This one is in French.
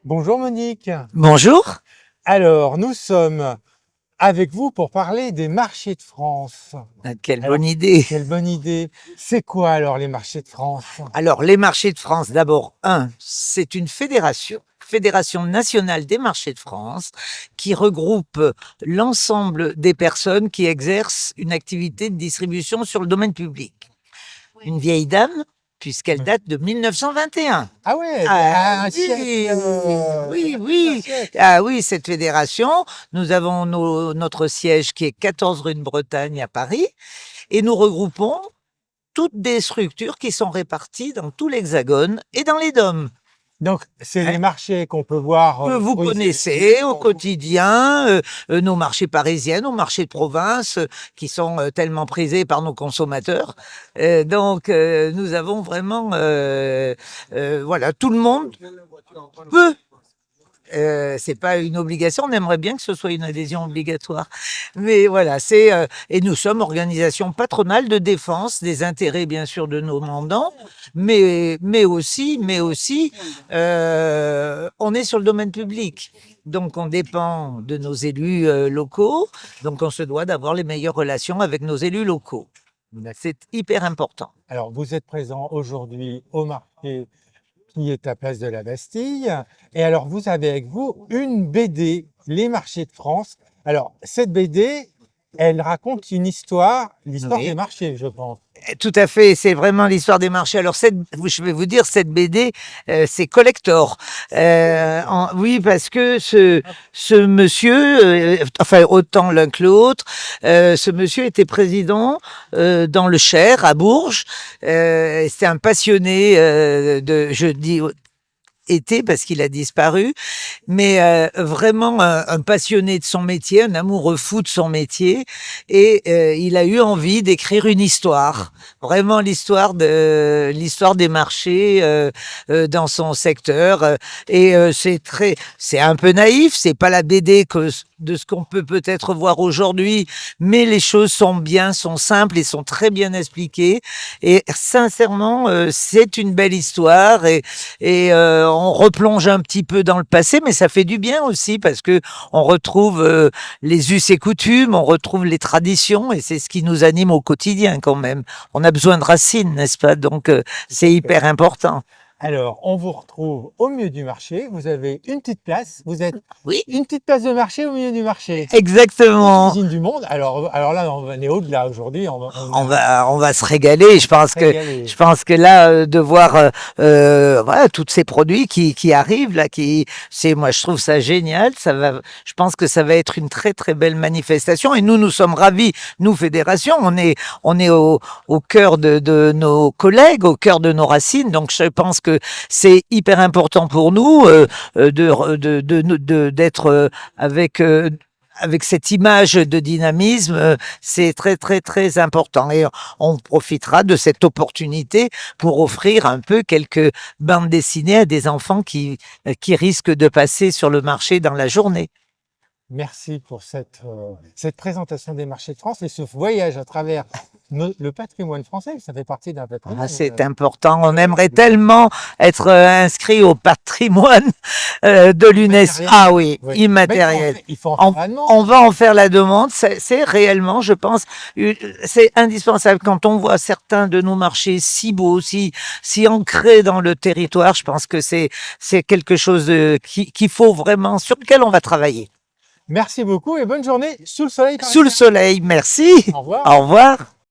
Bonjour Monique. Bonjour. Alors, nous sommes avec vous pour parler des marchés de France. Quelle Alors, bonne idée. quelle bonne idée. C'est quoi alors les marchés de France? Alors, les marchés de France, d'abord, c'est une Fédération nationale des marchés de France, qui regroupe l'ensemble des personnes qui exercent une activité de distribution sur le domaine public. Une vieille dame, puisqu'elle date de 1921. Ah ouais, un siècle. Oui. Ah oui, cette fédération, nous avons notre siège qui est 14 rue de Bretagne à Paris, et nous regroupons toutes des structures qui sont réparties dans tout l'Hexagone et dans les DOM. Donc, c'est les marchés qu'on peut voir. Que vous connaissez au quotidien, nos marchés parisiens, nos marchés de province, qui sont tellement prisés par nos consommateurs. Donc, nous avons vraiment, voilà, tout le monde peut. C'est pas une obligation, on aimerait bien que ce soit une adhésion obligatoire. Mais voilà, et nous sommes organisation patronale de défense des intérêts, bien sûr, de nos mandants, mais aussi, on est sur le domaine public. Donc, on dépend de nos élus locaux, donc on se doit d'avoir les meilleures relations avec nos élus locaux. C'est hyper important. Alors, vous êtes présent aujourd'hui au marché qui est à Place de la Bastille. Et alors, vous avez avec vous une BD, Les marchés de France. Alors, cette BD, elle raconte une histoire, l'histoire Oui. des marchés, je pense. Tout à fait, c'est vraiment l'histoire des marchés. Alors, je vais vous dire, cette BD, c'est collector. Oui, parce que ce monsieur, enfin, autant l'un que l'autre, ce monsieur était président dans le Cher, à Bourges. C'était un passionné je dis était parce qu'il a disparu, mais vraiment un passionné de son métier, un amoureux fou de son métier, et il a eu envie d'écrire une histoire, vraiment l'histoire des marchés dans son secteur, et c'est un peu naïf, c'est pas la BD de ce qu'on peut-être voir aujourd'hui, mais les choses sont simples et sont très bien expliquées, et sincèrement, c'est une belle histoire, et on replonge un petit peu dans le passé, mais ça fait du bien aussi parce que on retrouve les us et coutumes, on retrouve les traditions, et c'est ce qui nous anime au quotidien quand même. On a besoin de racines, n'est-ce pas? Donc c'est hyper important. Alors, on vous retrouve au milieu du marché. Vous avez une petite place. Vous êtes Oui, une petite place de marché au milieu du marché. exactement. Cuisine du monde. Alors là, on est au-delà aujourd'hui. On va se régaler. Je pense régaler. que là, de voir voilà, tous ces produits qui arrivent là, moi, je trouve ça génial. Je pense que ça va être une très très belle manifestation. Et nous sommes ravis. Nous, fédération, on est au cœur de nos collègues, au cœur de nos racines. Donc, je pense que c'est hyper important pour nous d'être avec cette image de dynamisme. C'est très, très, très important. Et on profitera de cette opportunité pour offrir un peu quelques bandes dessinées à des enfants qui risquent de passer sur le marché dans la journée. Merci pour cette présentation des marchés de France et ce voyage à travers le patrimoine français. Ça fait partie d'un patrimoine. C'est important. On aimerait tellement être inscrit au patrimoine de l'UNESCO. Ah oui, immatériel. Il faut en faire la demande. On va en faire la demande. C'est réellement, je pense, c'est indispensable. Quand on voit certains de nos marchés si beaux, si ancrés dans le territoire, je pense que c'est quelque chose qu'il faut vraiment, sur lequel on va travailler. Merci beaucoup et bonne journée sous le soleil. Sous le soleil, merci. Au revoir. Au revoir.